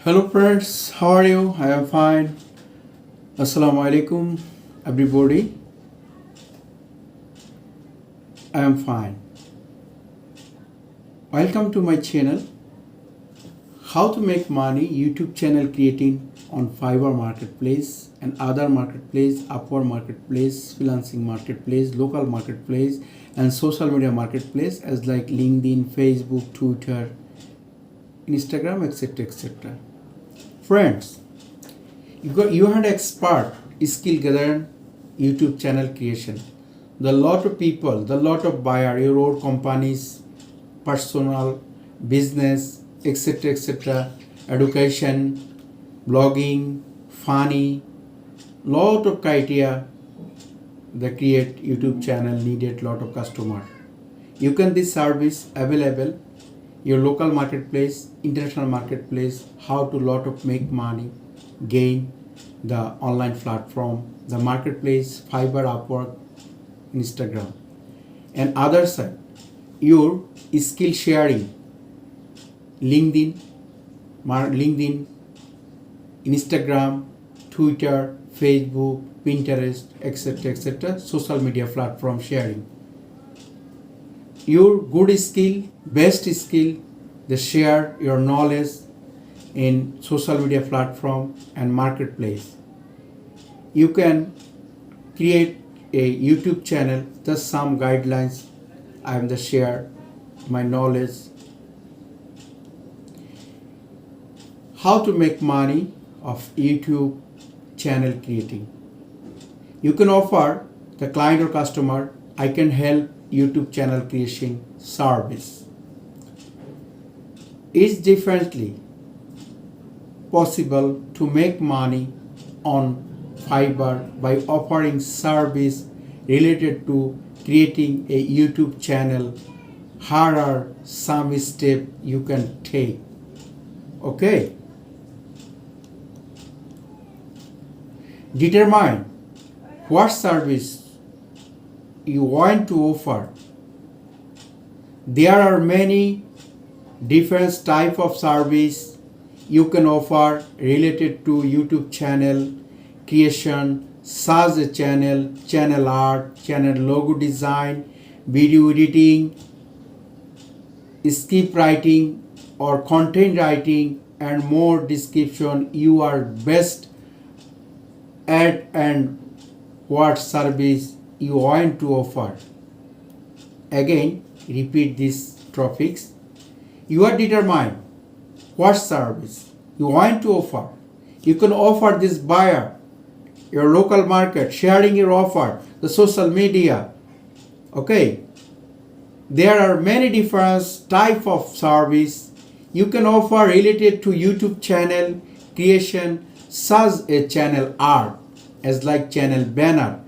Hello friends, how are you? I am fine. Assalamu alaikum everybody. I am fine. Welcome to my channel. How to make money YouTube channel creating on Fiverr marketplace and other marketplace, upwork marketplace, freelancing marketplace, local marketplace and social media marketplace as like LinkedIn, Facebook, Twitter, Instagram, etc. Friends, you had expert skill gathered YouTube channel creation. The lot of people, the lot of buyer, your own companies, personal, business, etc. Education, blogging, funny, lot of criteria that create YouTube channel needed lot of customer. You can this service available your local marketplace, international marketplace, how to lot of make money, gain the online platform, the marketplace, Fiverr, Upwork, Instagram. And other side, your skill sharing, LinkedIn, Instagram, Twitter, Facebook, Pinterest, etc. Social media platform sharing. Your good skill, best skill, they share your knowledge in social media platform and marketplace. You can create a YouTube channel, just some guidelines I am the share my knowledge. How to make money of YouTube channel creating. You can offer the client or customer, I can help YouTube channel creation service. It's differently possible to make money on Fiverr by offering service related to creating a YouTube channel. Here are some steps you can take. Okay. Determine what service you want to offer. There are many different type of service you can offer related to YouTube channel creation, such as channel art, channel logo design, video editing, script writing or content writing and more description. You are best at and what service you want to offer. Again, repeat these topics. You are determined what service you want to offer. You can offer this buyer, your local market, sharing your offer, the social media. Okay. There are many different type of service you can offer related to YouTube channel creation, such as channel art, as like channel banner,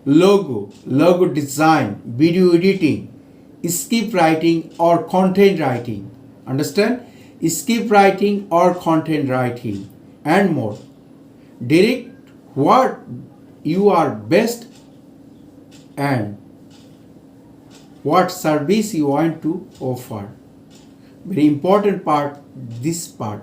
logo design, video editing, script writing or content writing. Understand? Script writing or content writing and more. Direct what you are best and what service you want to offer. Very important part, this part.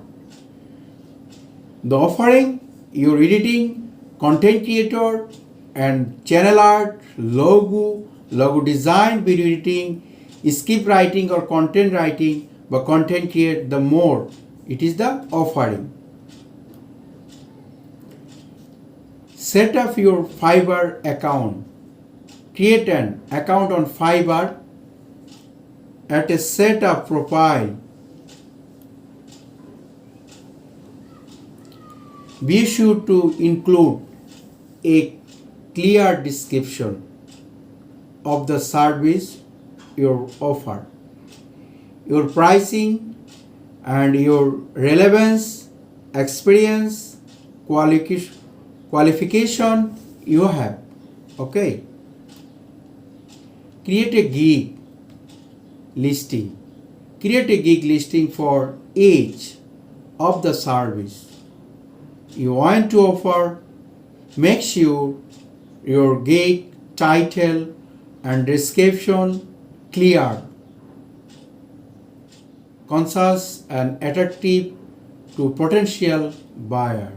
The offering, your editing, content creator and channel art, logo design, video editing, script writing or content writing, but content create the more. It is the offering. Set up your Fiverr account. Create an account on Fiverr at a setup profile. Be sure to include a clear description of the service you offer, your pricing and your relevance, experience, qualification you have. Okay. Create a gig listing. Create a gig listing for each of the service you want to offer. Make sure your gig title and description clear, concise and attractive to potential buyer.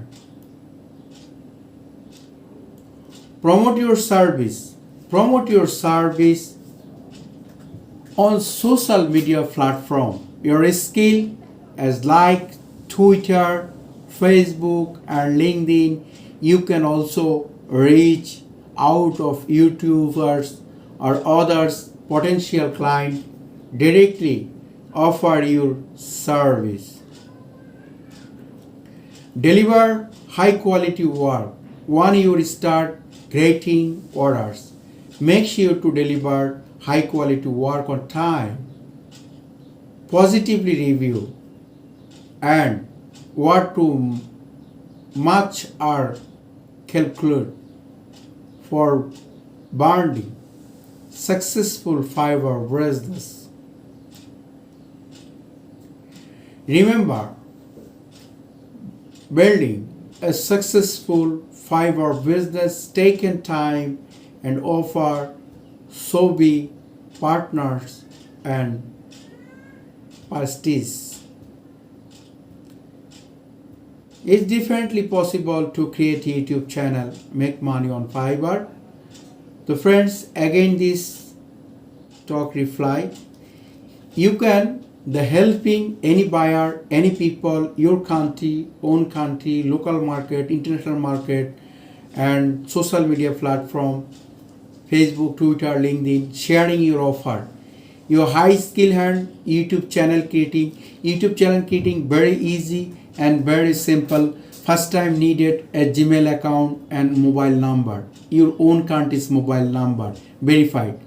Promote your service. Promote your service on social media platform. Your skill as like Twitter, Facebook and LinkedIn. You can also reach out of YouTubers or others potential client directly offer your service. Deliver high quality work. When you start creating orders, make sure to deliver high quality work on time. Positively review and what to much are calculated for branding successful Fiverr business. Remember, building a successful Fiverr business taken time and offer so be partners and parties. It's definitely possible to create a YouTube channel, make money on Fiverr. So friends, again this talk reply. You can the helping any buyer, any people, your country, own country, local market, international market, and social media platform, Facebook, Twitter, LinkedIn, sharing your offer. Your high skill hand YouTube channel creating. YouTube channel creating very easy and very simple. First time needed a Gmail account and mobile number. Your own country's mobile number verified.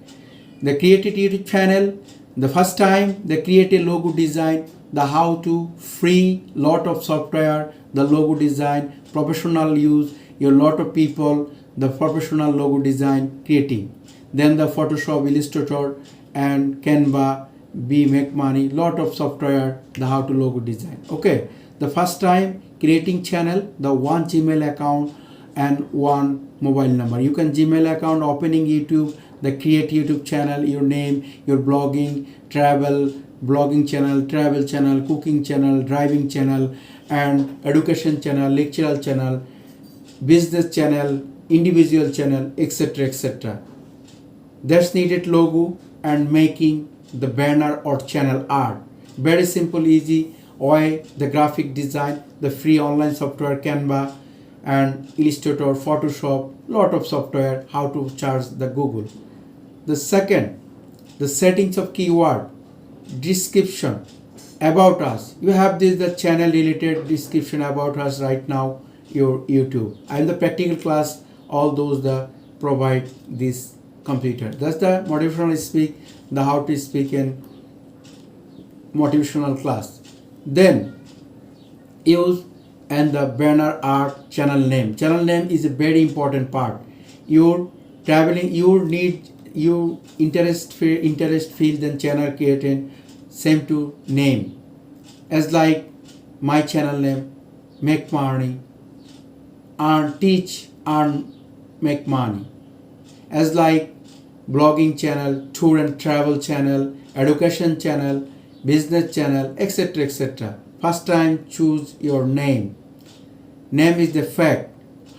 The created YouTube channel. The first time they create a logo design, the how to free lot of software, the logo design, professional use, your lot of people, the professional logo design creating. Then the Photoshop, Illustrator and Canva, be make money, lot of software, the how to logo design. Okay, the first time creating channel, the one Gmail account and one mobile number. You can Gmail account, opening YouTube, the create YouTube channel, your name, your blogging, travel, blogging channel, travel channel, cooking channel, driving channel, and education channel, lecturer channel, business channel, individual channel, etc. etc. That's needed logo and making the banner or channel art. Very simple, easy. Why the graphic design, the free online software Canva and Illustrator, Photoshop, lot of software, how to charge the Google. The second, the settings of keyword, description, about us. You have this the channel related description about us right now, your YouTube. And the practical class, all those the provide this computer. That's the motivational speak, the how to speak in motivational class. Then use and the banner art channel name. Channel name is a very important part. You're traveling, you need you interest field and channel creating same to name as like my channel name, make money, earn, teach, earn, make money, as like blogging channel, tour and travel channel, education channel, business channel, etc. etc. First time choose your name. Name is the fact.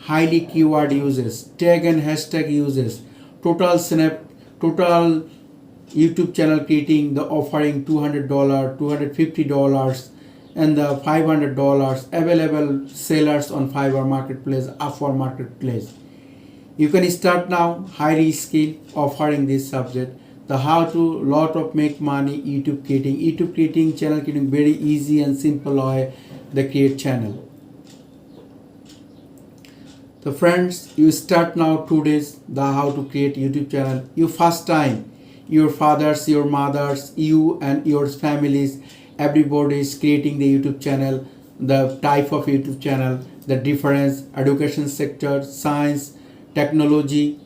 Highly keyword uses, tag and hashtag uses, total YouTube channel creating, the offering $200, $250 and the $500 available sellers on Fiverr marketplace, Upwork marketplace. You can start now, highly skilled, offering this subject. The how to lot of make money YouTube creating, channel creating, very easy and simple way the create channel. So friends, you start now 2 days the how to create YouTube channel. You first time, your fathers, your mothers, you and your families, everybody is creating the YouTube channel, the type of YouTube channel, the difference, education sector, science, technology,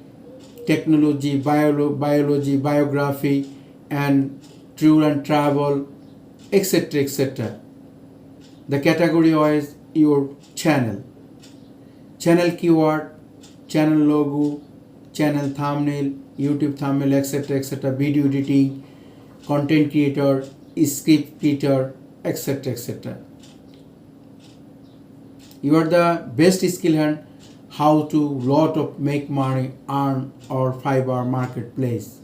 biology, biography, and tour and travel, etc. etc. The category wise your channel. Channel keyword, channel logo, channel thumbnail, YouTube thumbnail, etc. etc. Video editing, content creator, script creator, etc. etc. You are the best skill hand how to lot of make money on our Fiverr marketplace.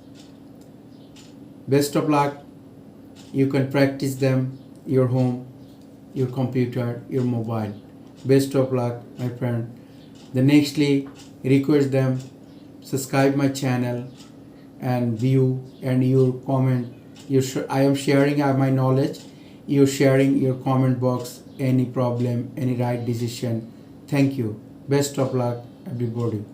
Best of luck. You can practice them your home, your computer, your mobile. Best of luck, my friend. The nextly request them subscribe my channel and view and your comment. I am sharing my knowledge. You're sharing your comment box, any problem, any right decision. Thank you. Best of luck, everybody.